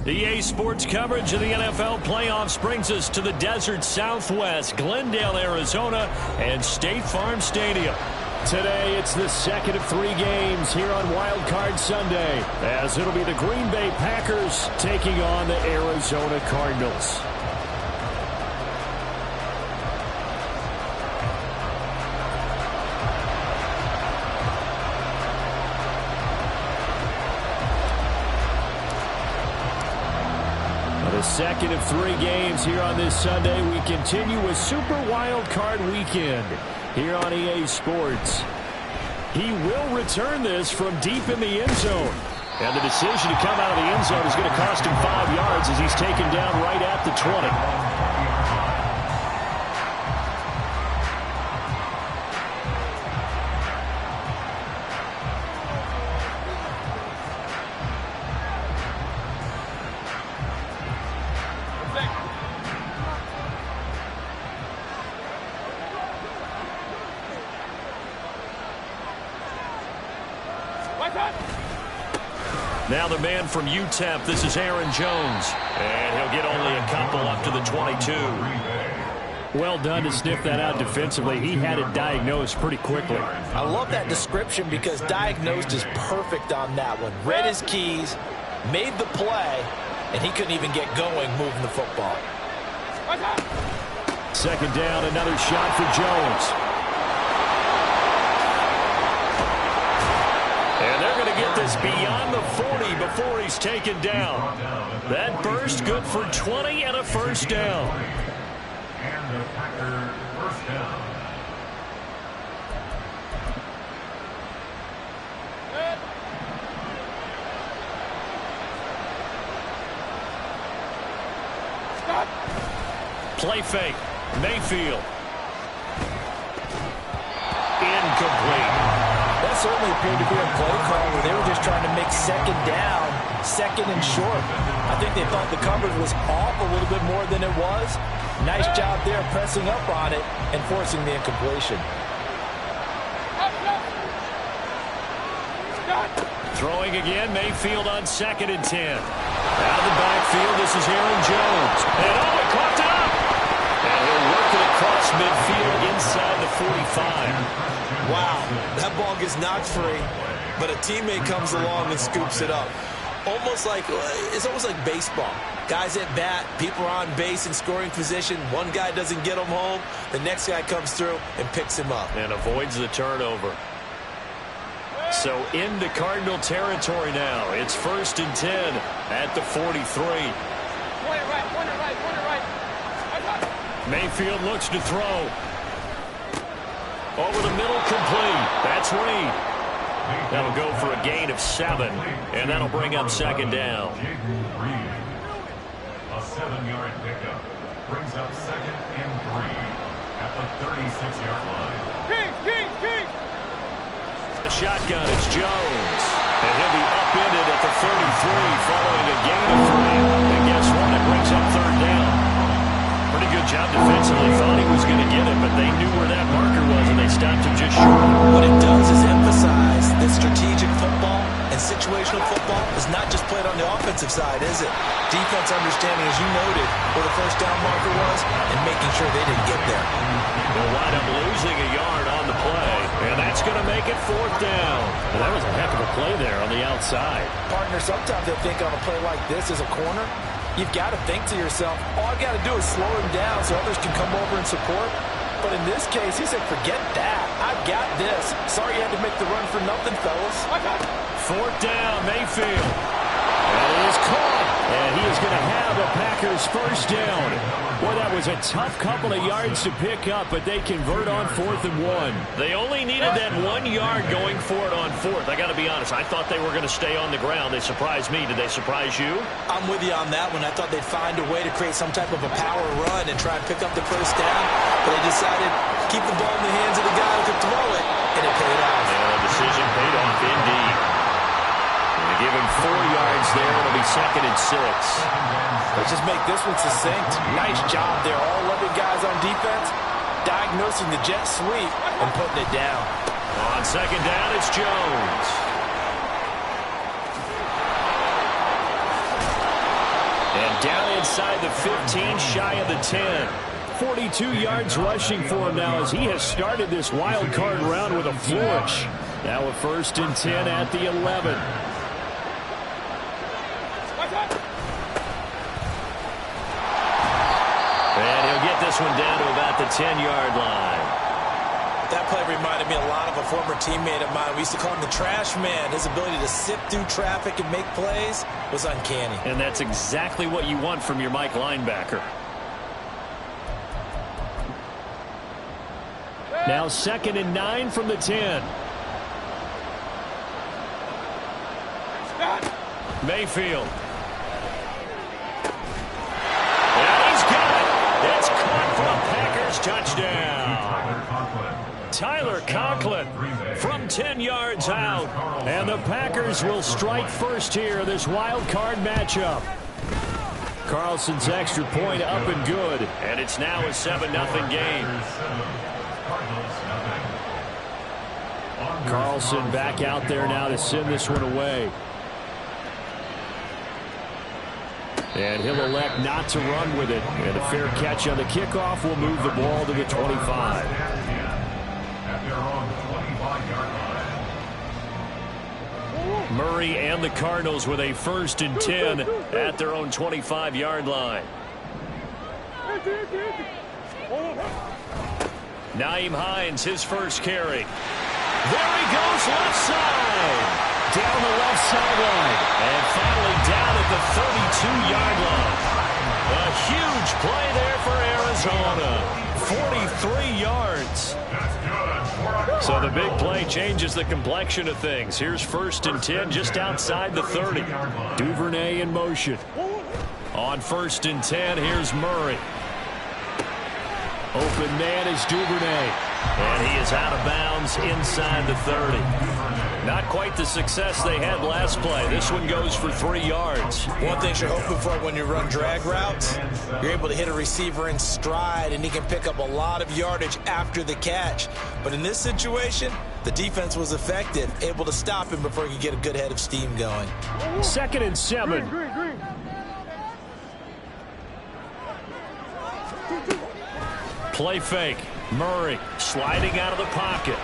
EA Sports coverage of the NFL playoffs brings us to the desert Southwest, Glendale, Arizona, and State Farm Stadium. Today, it's the second of 3 games here on Wild Card Sunday, as it'll be the Green Bay Packers taking on the Arizona Cardinals. The second of 3 games here on this Sunday. We continue with Super Wild Card Weekend here on EA Sports. He will return this from deep in the end zone. And the decision to come out of the end zone is going to cost him 5 yards as he's taken down right at the 20. Now the man from UTEP, this is Aaron Jones. And he'll get only a couple up to the 22. Well done to sniff that out defensively. He had it diagnosed pretty quickly. I love that description because diagnosed is perfect on that one. Read his keys, made the play, and he couldn't even get going moving the football. Second down, another shot for Jones. And they're going to get this beyond the 40 before he's taken down. That burst good for 20 and a first down. And the Packer first down. Play fake. Mayfield. Incomplete. That certainly appeared to be a play call where they were just trying to make second down, second and short. I think they thought the coverage was off a little bit more than it was. Nice job there pressing up on it and forcing the incompletion. Throwing again, Mayfield on 2nd and 10. Out of the backfield, this is Aaron Jones. And he caught it up! And he'll work it across midfield inside the 45. Wow, that ball gets knocked free, but a teammate comes along and scoops it up. It's almost like baseball. Guys at bat, people are on base in scoring position. One guy doesn't get him home. The next guy comes through and picks him up. And avoids the turnover. So into Cardinal territory now. It's 1st and 10 at the 43. Mayfield looks to throw. Over the middle, complete. That's Reed. That'll go for a gain of 7, and that'll bring up 2nd down. A 7-yard pickup brings up 2nd and 3 at the 36-yard line. The shotgun, it's Jones. And he'll be upended at the 33 following a gain of 3. And guess what? It brings up 3rd down. Pretty good job defensively. Thought he was going to get it, but they knew where that marker was, and they stopped him just short. What it does is emphasize that strategic football and situational football is not just played on the offensive side, is it? Defense understanding, as you noted, where the 1st down marker was and making sure they didn't get there. They'll wind up losing a yard on the play, and that's going to make it 4th down. Well, that was a heck of a play there on the outside. Partner, sometimes they think on a play like this as a corner, you've got to think to yourself, all I've got to do is slow him down so others can come over and support. But in this case, he said, forget that. I've got this. Sorry you had to make the run for nothing, fellas. 4th down, Mayfield. And it is caught. And he is going to have a Packers first down. Boy, that was a tough couple of yards to pick up, but they convert on 4th and 1. They only needed that 1 yard going for it on 4th. I got to be honest, I thought they were going to stay on the ground. They surprised me. Did they surprise you? I'm with you on that one. I thought they'd find a way to create some type of a power run and try and pick up the first down, but they decided to keep the ball in the hands of the guy who could throw it, and it paid off. And the decision paid off indeed. They give him 4 yards there. It'll be 2nd and 6. Let's just make this one succinct. Nice job there. All 11 guys on defense diagnosing the jet sweep and putting it down. On 2nd down, it's Jones. inside the 15, shy of the 10. 42 yards rushing for him now as he has started this wild card round with a flourish. Now a 1st and 10 at the 11. And he'll get this one down to about the 10-yard line. That play reminded me a lot of a former teammate of mine. We used to call him the trash man. His ability to sift through traffic and make plays was uncanny. And that's exactly what you want from your Mike linebacker. Now 2nd and 9 from the 10. Mayfield. And he's got it. It's caught for a Packers touchdown. Tyler Conklin from 10 yards out. And the Packers will strike first here in this wild card matchup. Carlson's extra point up and good. And it's now a 7-0 game. Carlson back out there now to send this one away. And he'll elect not to run with it. And a fair catch on the kickoff will move the ball to the 25. Murray and the Cardinals with a 1st and 10 at their own 25-yard line. Nyheim Hines, his first carry. There he goes, left side. Down the left sideline. And finally down at the 32-yard line. A huge play there for Arizona. 43 yards. So the big play changes the complexion of things. Here's 1st and 10 just outside the 30. Duvernay in motion. On 1st and 10, here's Murray. Open man is Duvernay. And he is out of bounds inside the 30. Not quite the success they had last play. This one goes for 3 yards. One thing you're hoping for when you run drag routes, you're able to hit a receiver in stride, and he can pick up a lot of yardage after the catch. But in this situation, the defense was effective, able to stop him before he could get a good head of steam going. 2nd and 7. Play fake. Murray sliding out of the pocket.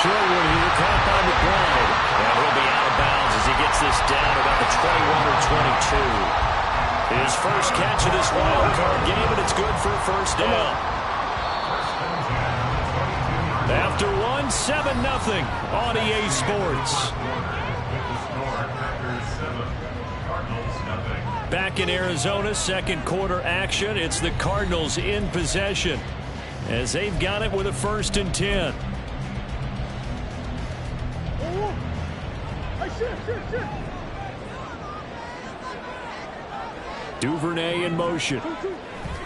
Short one here, caught by McBride. And he'll be out of bounds as he gets this down about the 21 or 22. His first catch of this wild card game, and it's good for a 1st down. After one, 7-0 on EA Sports. Back in Arizona, 2nd quarter action. It's the Cardinals in possession as they've got it with a 1st and 10. Duvernay in motion.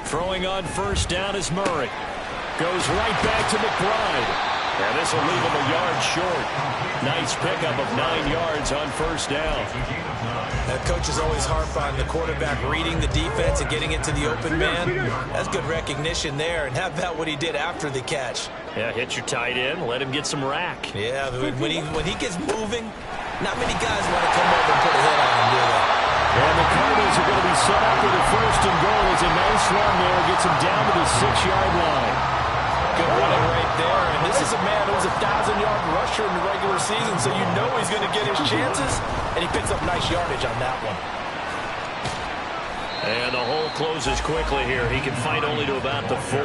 Throwing on 1st down is Murray. Goes right back to McBride. And this will leave him a yard short. Nice pickup of 9 yards on 1st down. That coach is always harp on the quarterback reading the defense and getting it to the open man. That's good recognition there. And how about what he did after the catch? Yeah, hit your tight end. Let him get some rack. Yeah, when he gets moving, not many guys want to come over and put a hit on him, do they? And the Cardinals are going to be set up with a 1st and goal. It's a nice run there. Gets him down to the 6-yard line. Good running right there. And this is a man who's a 1,000-yard rusher in the regular season, so you know he's going to get his chances. And he picks up nice yardage on that one. And the hole closes quickly here. He can fight only to about the 4.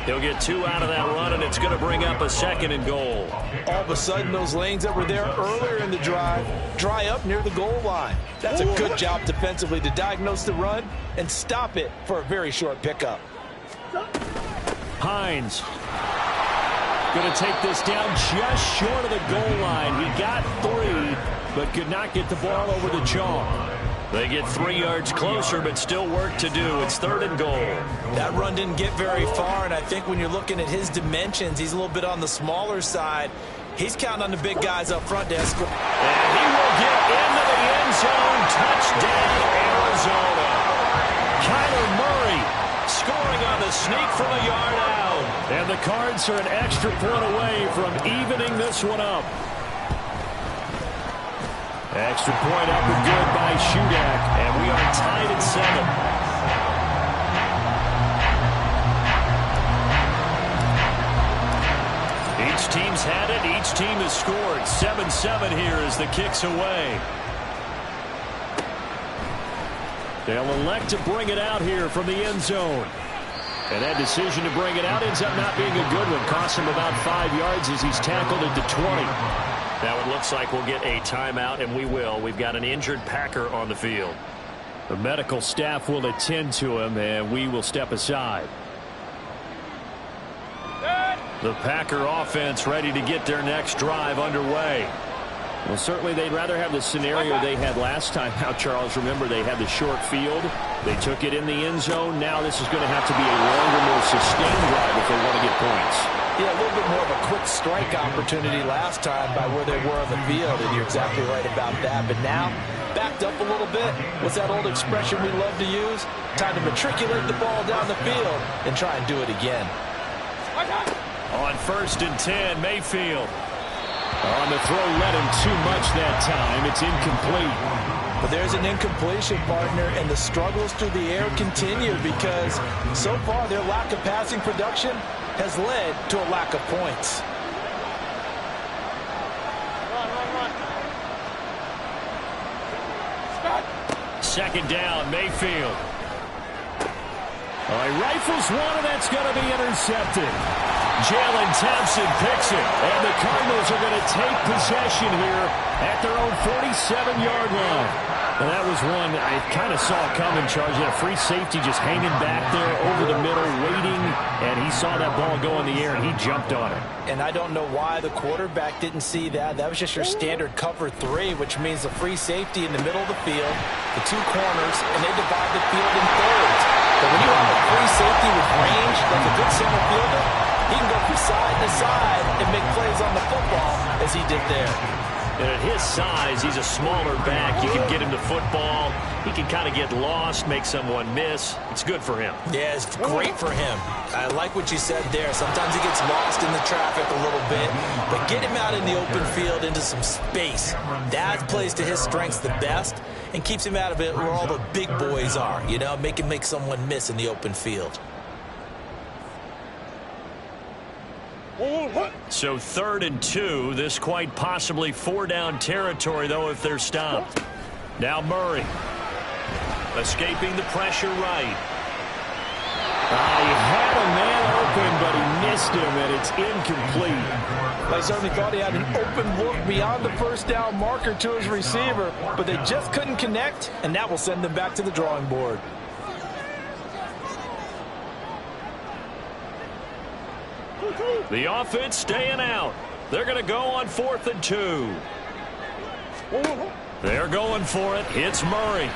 He'll get 2 out of that run, and it's going to bring up a 2nd and goal. All of a sudden, those lanes that were there earlier in the drive dry up near the goal line. That's a good job defensively to diagnose the run and stop it for a very short pickup. Hines going to take this down just short of the goal line. He got 3, but could not get the ball over the chalk. They get 3 yards closer, but still work to do. It's 3rd and goal. That run didn't get very far, and I think when you're looking at his dimensions, he's a little bit on the smaller side. He's counting on the big guys up front to escort. And he will get into the end zone. Touchdown, Arizona. Kyler Murray scoring on the sneak from a yard out. And the Cards are an extra point away from evening this one up. Extra point up and good by Shudak, and we are tied at 7. Each team's had it. Each team has scored. 7-7 here as the kick's away. They'll elect to bring it out here from the end zone. And that decision to bring it out ends up not being a good one. Costs him about 5 yards as he's tackled at the 20. Now it looks like we'll get a timeout, and we will. We've got an injured Packer on the field. The medical staff will attend to him, and we will step aside. The Packer offense ready to get their next drive underway. Well, certainly they'd rather have the scenario they had last time out, Charles. Remember, they had the short field. They took it in the end zone. Now this is going to have to be a longer, more sustained drive if they want to get points. Yeah, a little bit more of a quick strike opportunity last time by where they were on the field, and you're exactly right about that. But now, backed up a little bit. What's that old expression we love to use? Time to matriculate the ball down the field and try and do it again. On 1st and 10, Mayfield. On the throw, led him too much that time. It's incomplete. But there's an incompletion, partner, and the struggles through the air continue because so far their lack of passing production has led to a lack of points. Second down, Mayfield. He rifles one, and that's going to be intercepted. Jalen Thompson picks it, and the Cardinals are going to take possession here at their own 47-yard line. And that was one I kind of saw coming, Charles. A free safety just hanging back there over the middle, waiting, and he saw that ball go in the air, and he jumped on it. And I don't know why the quarterback didn't see that. That was just your standard cover 3, which means the free safety in the middle of the field, the 2 corners, and they divide the field in thirds. But when you have a free safety with range, like a good center fielder, he can go from side to side and make plays on the football as he did there. And at his size, he's a smaller back. You can get him to football. He can kind of get lost, make someone miss. It's good for him. Yeah, it's great for him. I like what you said there. Sometimes he gets lost in the traffic a little bit, but get him out in the open field into some space. That plays to his strengths the best and keeps him out of it where all the big boys are, you know, make someone miss in the open field. So 3rd and 2, this quite possibly 4-down territory, though, if they're stopped. Now Murray, escaping the pressure right. He had a man open, but he missed him, and it's incomplete. I certainly thought he had an open look beyond the first down marker to his receiver, but they just couldn't connect, and that will send them back to the drawing board. The offense staying out. They're going to go on 4th and 2. They're going for it. Hits Murray.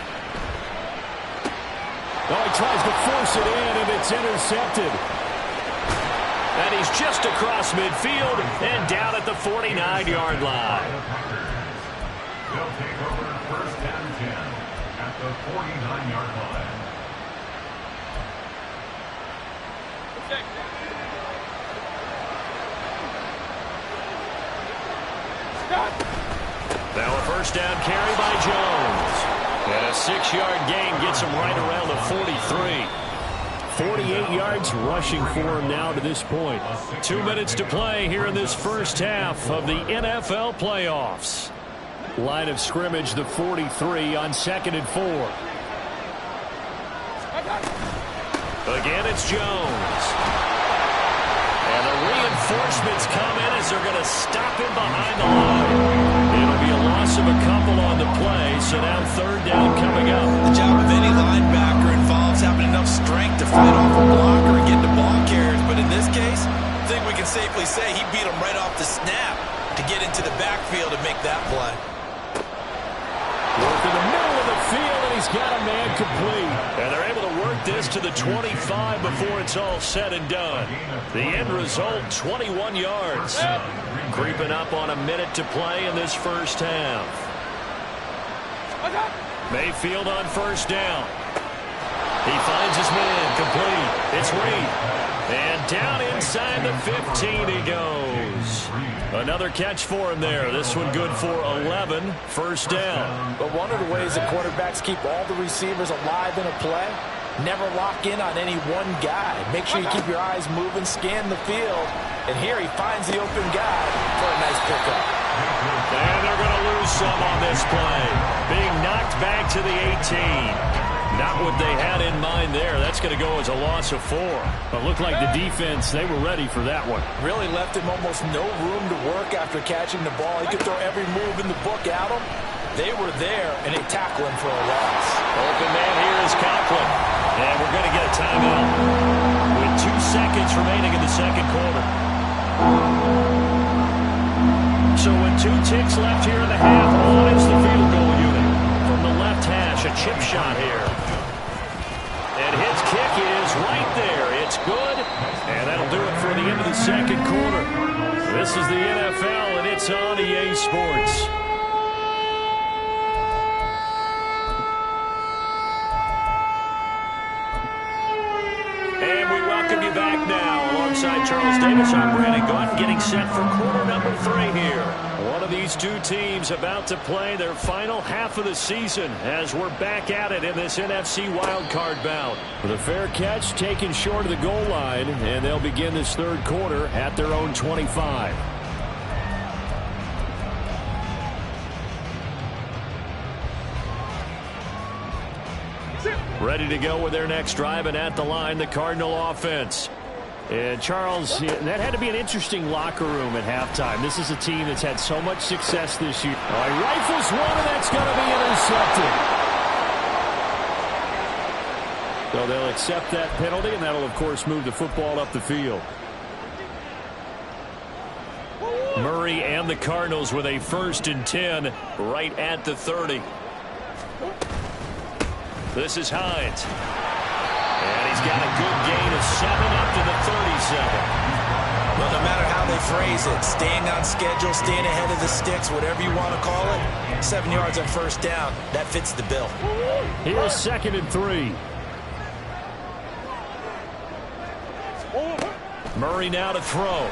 He tries to force it in, and it's intercepted. And he's just across midfield and down at the 49-yard line. They'll take over 1st and 10 at the 49-yard line. Now a 1st down carry by Jones. And a 6-yard gain gets him right around the 43. 48 yards rushing for him now to this point. 2 minutes to play here in this first half of the NFL playoffs. Line of scrimmage, the 43 on 2nd and 4. Again, it's Jones. And the reinforcements come in as they're going to stop him behind the line. It'll be a loss of a couple on the play, so now 3rd down coming up. The job of any linebacker involves having enough strength to fight off a blocker and get the ball carriers, but in this case, I think we can safely say he beat him right off the snap to get into the backfield and make that play. Work in the middle of the field, and he's got a man complete. And they're able to work this to the 25 before it's all said and done. The end result, 21 yards. Creeping up on a minute to play in this first half. Mayfield on 1st down. He finds his man complete. It's Reed. And down inside the 15 he goes. Another catch for him there. This one good for 11. First down. But one of the ways the quarterbacks keep all the receivers alive in a play, never lock in on any one guy. Make sure you keep your eyes moving, scan the field. And here he finds the open guy for a nice pickup. And they're going to lose some on this play. Being knocked back to the 18. Not what they had in mind there. That's going to go as a loss of 4. But looked like the defense, they were ready for that one. Really left him almost no room to work after catching the ball. He could throw every move in the book at him. They were there, and they tackle him for a loss. Open man here is Conklin. And we're going to get a timeout with 2 seconds remaining in the second quarter. So with 2 ticks left here in the half, on is the field goal unit. From the left hash, a chip shot here. And his kick is right there. It's good. And that'll do it for the end of the second quarter. This is the NFL, and it's on EA Sports. And we welcome you back now. Alongside Charles Davis, I'm Brandon Gaudin, getting set for quarter number 3 here. One of these 2 teams about to play their final half of the season as we're back at it in this NFC wildcard bout. With a fair catch taken short of the goal line, and they'll begin this third quarter at their own 25. Ready to go with their next drive, and at the line, the Cardinal offense. And Charles, that had to be an interesting locker room at halftime. This is a team that's had so much success this year. Oh, he rifles one, and that's going to be intercepted. So they'll accept that penalty, and that'll, of course, move the football up the field. Murray and the Cardinals with a 1st and 10 right at the 30. This is Hines. And he's got a good gain of 7 up to the 37. Well, no matter how they phrase it, staying on schedule, staying ahead of the sticks, whatever you want to call it, 7 yards on first down, that fits the bill. Here's 2nd and 3. Murray now to throw.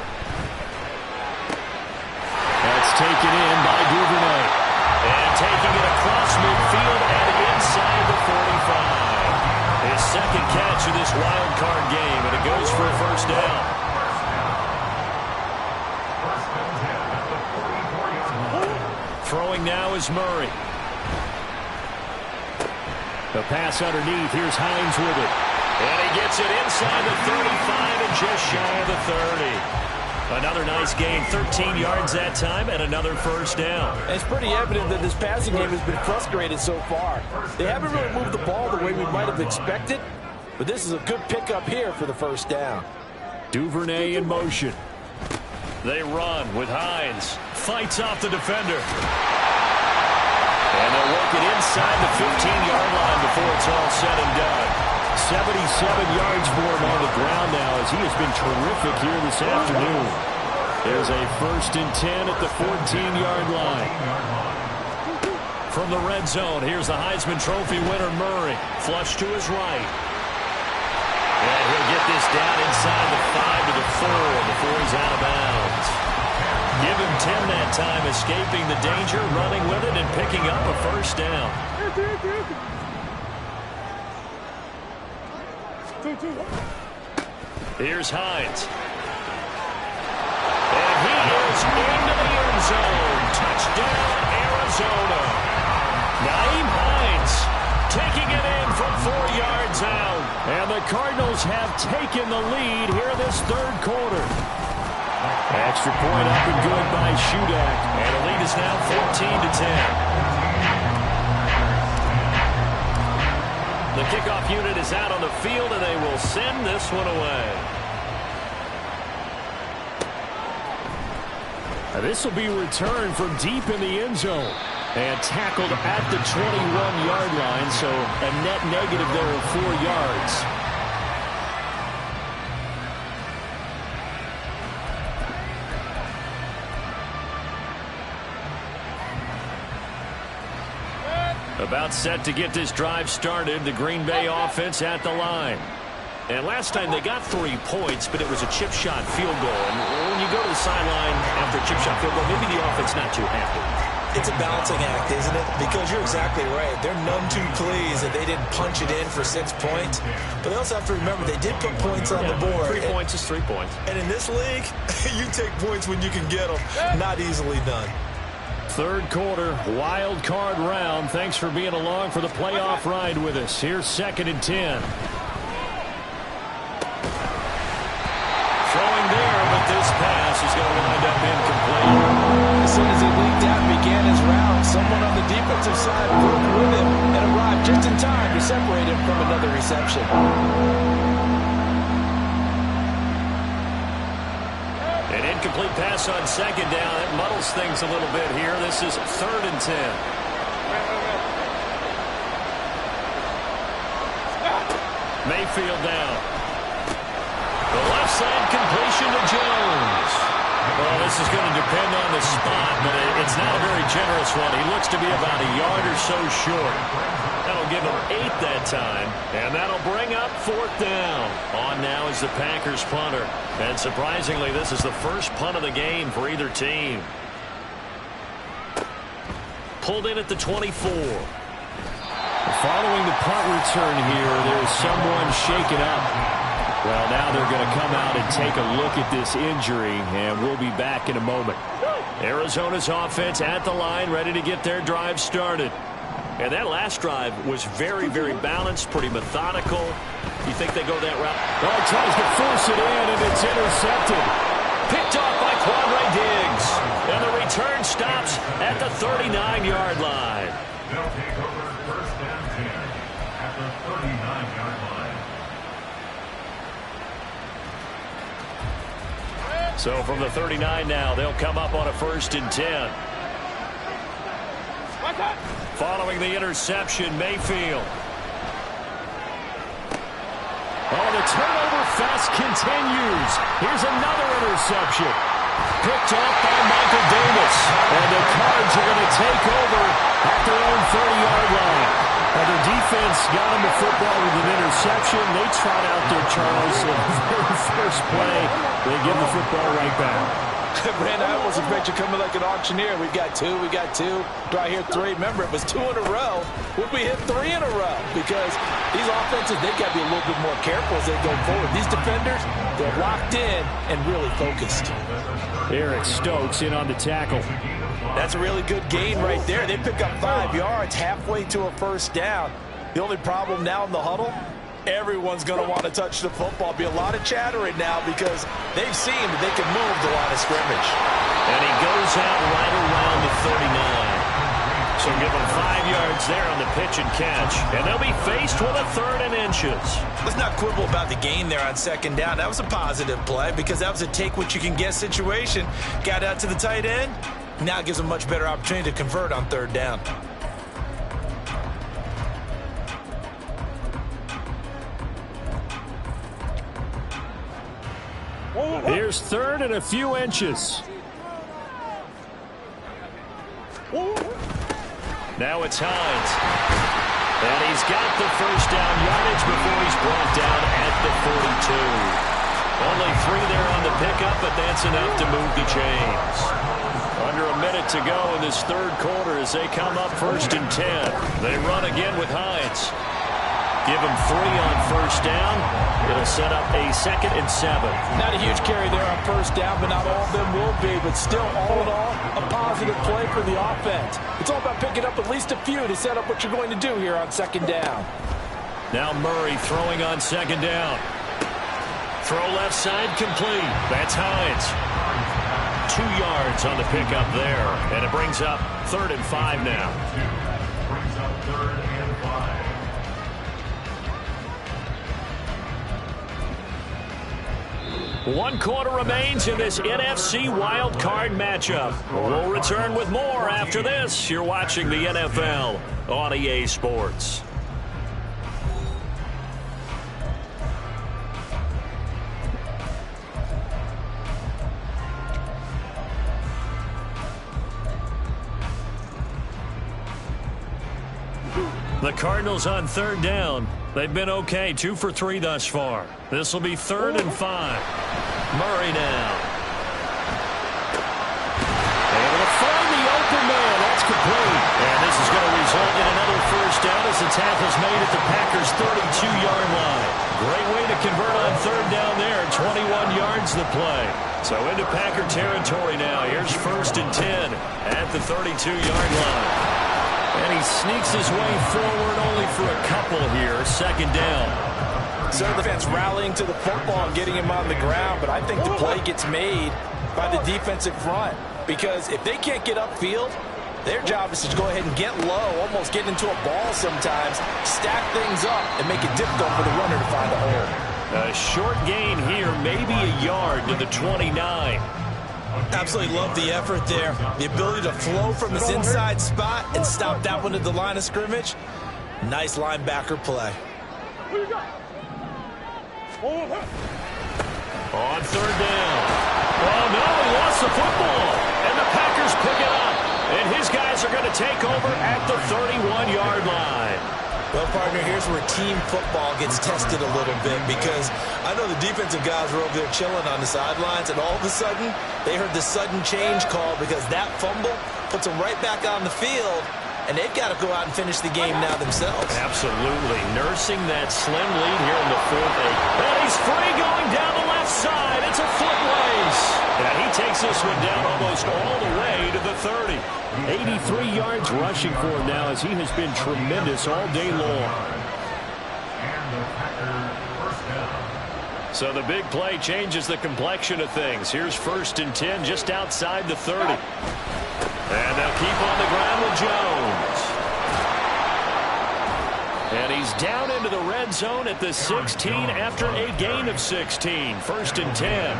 That's taken in by Duvernay. And taking it across midfield and inside the 45. His 2nd catch of this wild card game, and it goes for a first down. Throwing now is Murray. The pass underneath. Here's Hines with it. And he gets it inside the 35 and just shy of the 30. Another nice gain, 13 yards that time, and another first down. And it's pretty evident that this passing game has been frustrated so far. They haven't really moved the ball the way we might have expected, but this is a good pickup here for the first down. Duvernay in motion. They run with Hines. Fights off the defender. And they'll work it inside the 15-yard line before it's all said and done. 77 yards for him on the ground now as he has been terrific here this afternoon. There's a 1st and 10 at the 14-yard line. From the red zone, here's the Heisman Trophy winner Murray. Flush to his right. And he'll get this down inside the 5 to the 4 before he's out of bounds. Give him 10 that time, escaping the danger, running with it, and picking up a first down. Here's Hines. And he is into the end zone. Touchdown, Arizona. Nyheim Hines taking it in from 4 yards out. And the Cardinals have taken the lead here this third quarter. Extra point up and good by Shudak. And the lead is now 14-10. The kickoff unit is out on the field, and they will send this one away. Now this will be returned from deep in the end zone and tackled at the 21-yard line, so a net negative there of 4 yards. About set to get this drive started. The Green Bay offense at the line. And last time they got 3 points, but it was a chip shot field goal. And when you go to the sideline after a chip shot field goal, maybe the offense not too happy. It's a balancing act, isn't it? Because you're exactly right. They're none too pleased that they didn't punch it in for 6 points. But they also have to remember they did put points on the board. 3 points is 3 points. And in this league, you take points when you can get them. Not easily done. Third quarter, wild card round. Thanks for being along for the playoff ride with us. Here's 2nd and 10. Throwing there, but this pass is going to wind up incomplete. As soon as he leaked out and began his route, someone on the defensive side broke with him and arrived just in time to separate him from another reception. An incomplete pass on 2nd down. That muddles things a little bit here. This is 3rd and 10. Mayfield down. The left side completion to Jones. Well, this is going to depend on the spot, but it's not a very generous one. He looks to be about a yard or so short. That'll give him 8 that time, and that'll bring up 4th down. On now is the Packers punter. And surprisingly, this is the first punt of the game for either team. Pulled in at the 24. Following the punt return here, there's someone shaken up. Well, now they're going to come out and take a look at this injury, and we'll be back in a moment. Arizona's offense at the line, ready to get their drive started. And that last drive was very, very balanced, pretty methodical. You think they go that route? Oh, tries to force it in, and it's intercepted. Picked off by Quandre Diggs. And the return stops at the 39-yard line. They'll take over 1st and 10 at the 39-yard line. So from the 39 now, they'll come up on a 1st and 10. Following the interception, Mayfield. Oh, the turnover fest continues. Here's another interception. Picked off by Michael Davis. And the Cards are going to take over at their own 30-yard line. Now, their defense got them the football with an interception. They trot out there, Charles, in the very first play. They give the football right back. Brand, I almost expect you coming like an auctioneer. We've got 2, we got 2. Do I hear 3? Remember, it was 2 in a row. Would we hit 3 in a row? Because these offenses, they've got to be a little bit more careful as they go forward. These defenders, they're locked in and really focused. Eric Stokes in on the tackle. That's a really good gain right there. They pick up 5 yards halfway to a 1st down. The only problem now in the huddle, everyone's going to want to touch the football. Be a lot of chattering now because they've seen that they can move the line of scrimmage. And he goes out right around the 39. So give him 5 yards there on the pitch and catch. And they'll be faced with a 3rd and inches. Let's not quibble about the gain there on 2nd down. That was a positive play because that was a take-what-you-can-get situation. Got out to the tight end. Now it gives them a much better opportunity to convert on 3rd down. Here's 3rd and a few inches. Now it's Hines. And he's got the 1st down yardage before he's brought down at the 42. Only 3 there on the pickup, but that's enough to move the chains. Under a minute to go in this 3rd quarter as they come up 1st and 10. They run again with Hines. Give him 3 on 1st down. It'll set up a 2nd and 7. Not a huge carry there on 1st down, but not all of them will be. But still, all in all, a positive play for the offense. It's all about picking up at least a few to set up what you're going to do here on 2nd down. Now Murray throwing on 2nd down. Throw left side complete. That's Hines. 2 yards on the pickup there. And it brings up 3rd and 5 now. Brings up 3rd and 5. 1 quarter remains in this NFC wildcard matchup. We'll return with more after this. You're watching the NFL on EA Sports. The Cardinals on third down. They've been okay, 2 for 3 thus far. This will be 3rd and 5. Murray now. Able to find the open man. That's complete. And this is going to result in another first down as the tackle's made at the Packers' 32-yard line. Great way to convert on third down there. 21 yards the play. So into Packer territory now. Here's 1st and 10 at the 32-yard line. And he sneaks his way forward only for a couple here. 2nd down. So the defense rallying to the football and getting him on the ground, but I think the play gets made by the defensive front. Because if they can't get upfield, their job is to go ahead and get low, almost get into a ball sometimes, stack things up, and make it difficult for the runner to find a hole. A short gain here, maybe a yard to the 29. Absolutely love the effort there. The ability to flow from his inside spot and stop that one at the line of scrimmage. Nice linebacker play. On third down. Oh, no, he lost the football. And the Packers pick it up. And his guys are going to take over at the 31-yard line. Well, partner, here's where team football gets tested a little bit because I know the defensive guys were over there chilling on the sidelines, and all of a sudden, they heard the sudden change call because that fumble puts them right back on the field, and they've got to go out and finish the game now themselves. Absolutely. Nursing that slim lead here in the 4th. And he's free going down the left side. It's a foot race. And he takes this one down almost all the way to the 30. 83 yards rushing for him now as he has been tremendous all day long. So the big play changes the complexion of things. Here's 1st and 10 just outside the 30. And they'll keep on the ground with Jones. And he's down into the red zone at the 16 after a gain of 16. 1st and 10.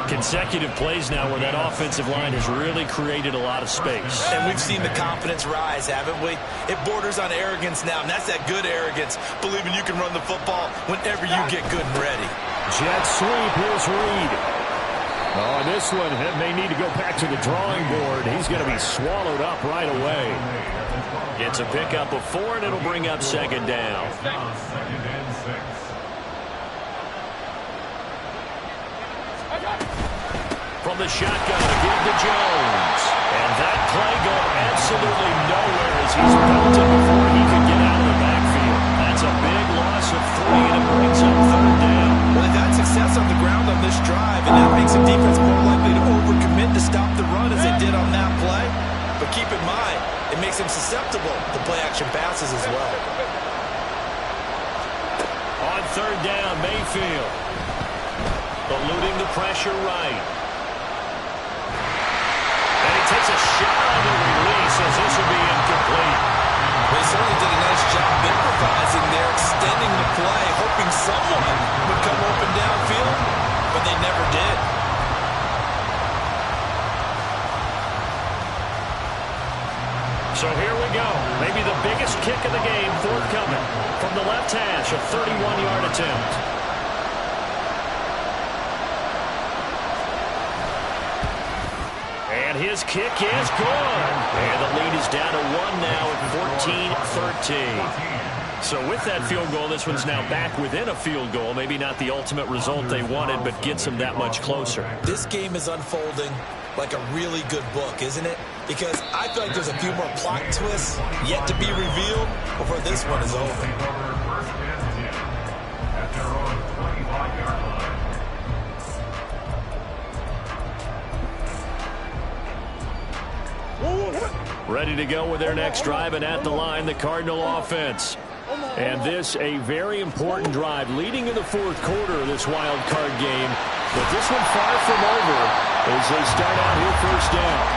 Consecutive plays now where that offensive line has really created a lot of space. And we've seen the confidence rise, haven't we? It borders on arrogance now, and that's that good arrogance, believing you can run the football whenever you get good and ready. Jet sweep, here's Reed. Oh, this one may need to go back to the drawing board. He's going to be swallowed up right away. Gets a pickup of 4, and it'll bring up 2nd down. From the shotgun, again to Jones. And that play going absolutely nowhere as he's belted before he could get out of the backfield. That's a big loss of 3, and it brings up 3rd down. Well, they've had success on the ground on this drive, and that makes the defense more likely to overcommit to stop the run as they did on that play. But keep in mind, it makes them susceptible to play-action passes as well. On 3rd down, Mayfield. Eluding the pressure right. Takes a shot on the release as this will be incomplete. They certainly did a nice job improvising there, extending the play, hoping someone would come open downfield, but they never did. So here we go. Maybe the biggest kick of the game forthcoming from the left hash, a 31-yard attempt. And his kick is good. And the lead is down to 1 now at 14-13. So with that field goal, this one's now back within a field goal. Maybe not the ultimate result they wanted, but gets them that much closer. This game is unfolding like a really good book, isn't it? Because I feel like there's a few more plot twists yet to be revealed before this one is over. Ready to go with their next drive, and at the line, the Cardinal offense. And this, a very important drive leading in the 4th quarter of this wild card game. But this one far from over as they start out here 1st down.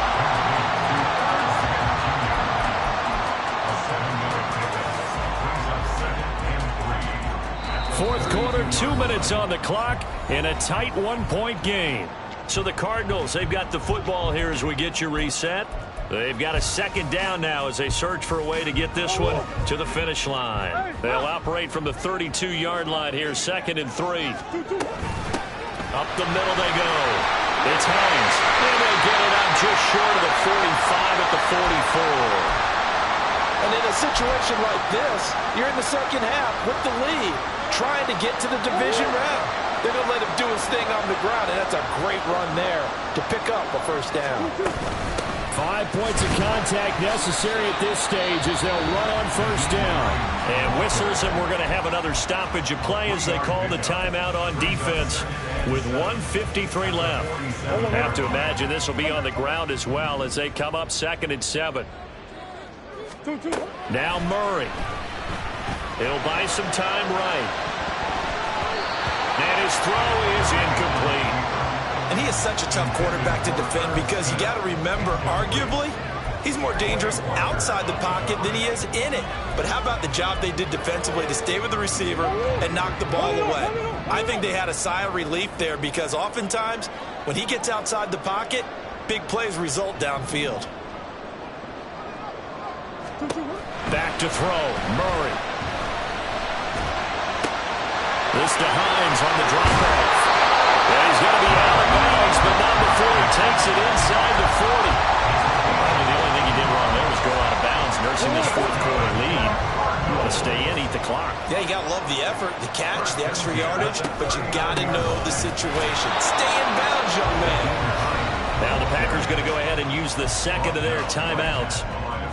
4th quarter, 2 minutes on the clock in a tight 1-point game. So the Cardinals, they've got the football here as we get you reset. They've got a 2nd down now as they search for a way to get this one to the finish line. They'll operate from the 32-yard line here, 2nd and 3. Up the middle they go. It's Hines. And they'll get it out just short of the 45 at the 44. And in a situation like this, you're in the second half with the lead, trying to get to the division round. They're going to let him do his thing on the ground, and that's a great run there to pick up a first down. 5 points of contact necessary at this stage as they'll run on first down. And whistles, and we're going to have another stoppage of play as they call the timeout on defense with 1:53 left. Have to imagine this will be on the ground as well as they come up 2nd and 7. Now Murray. He'll buy some time right. And his throw is incomplete. And he is such a tough quarterback to defend because you got to remember, arguably, he's more dangerous outside the pocket than he is in it. But how about the job they did defensively to stay with the receiver and knock the ball away? I think they had a sigh of relief there because oftentimes when he gets outside the pocket, big plays result downfield. Back to throw. Murray. This to Hines on the drop-off. And he's going to be out of bounds, but not before he takes it inside the 40. The only thing he did wrong there was go out of bounds, nursing this fourth-quarter lead. You want to stay in, eat the clock. Yeah, you got to love the effort, the catch, the extra yardage, but you got to know the situation. Stay in bounds, young man. Now the Packers going to go ahead and use the second of their timeouts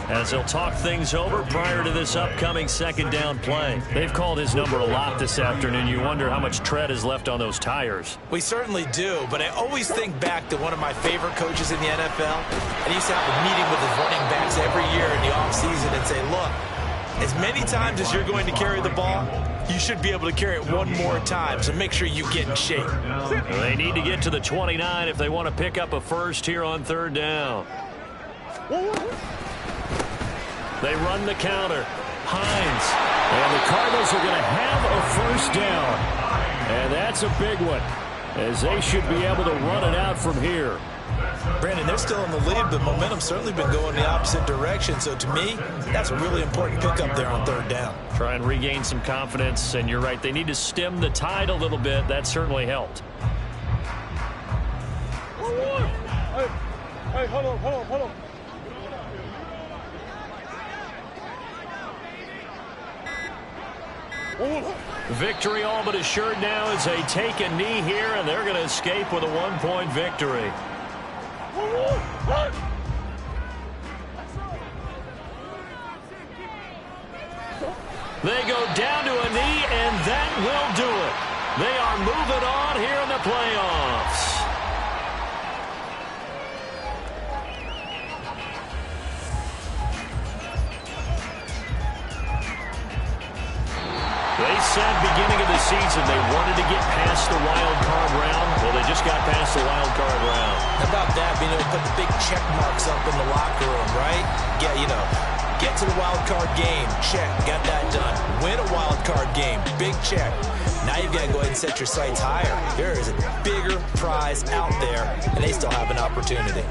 as they'll talk things over prior to this upcoming second down play. They've called his number a lot this afternoon. You wonder how much tread is left on those tires. We certainly do, but I always think back to one of my favorite coaches in the NFL. And he used to have a meeting with his running backs every year in the offseason and say, look, as many times as you're going to carry the ball, you should be able to carry it one more time, so make sure you get in shape. They need to get to the 29 if they want to pick up a first here on third down. They run the counter. Hines. And the Cardinals are going to have a first down. And that's a big one, as they should be able to run it out from here. Brandon, they're still in the lead, but momentum's certainly been going the opposite direction. So to me, that's a really important pickup there on third down. Try and regain some confidence, and you're right. They need to stem the tide a little bit. That certainly helped. Hey, hold on. Victory all but assured now as they take a knee here, and they're going to escape with a one-point victory. They go down to a knee, and that will do it. They are moving on here in the playoffs. They said beginning of the season they wanted to get past the wild card round. Well, they just got past the wild card round. How about that? Being able to put the big check marks up in the locker room, right? Yeah, get to the wild card game. Check. Got that done. Win a wild card game. Big check. Now you've got to go ahead and set your sights higher. There is a bigger prize out there, and they still have an opportunity.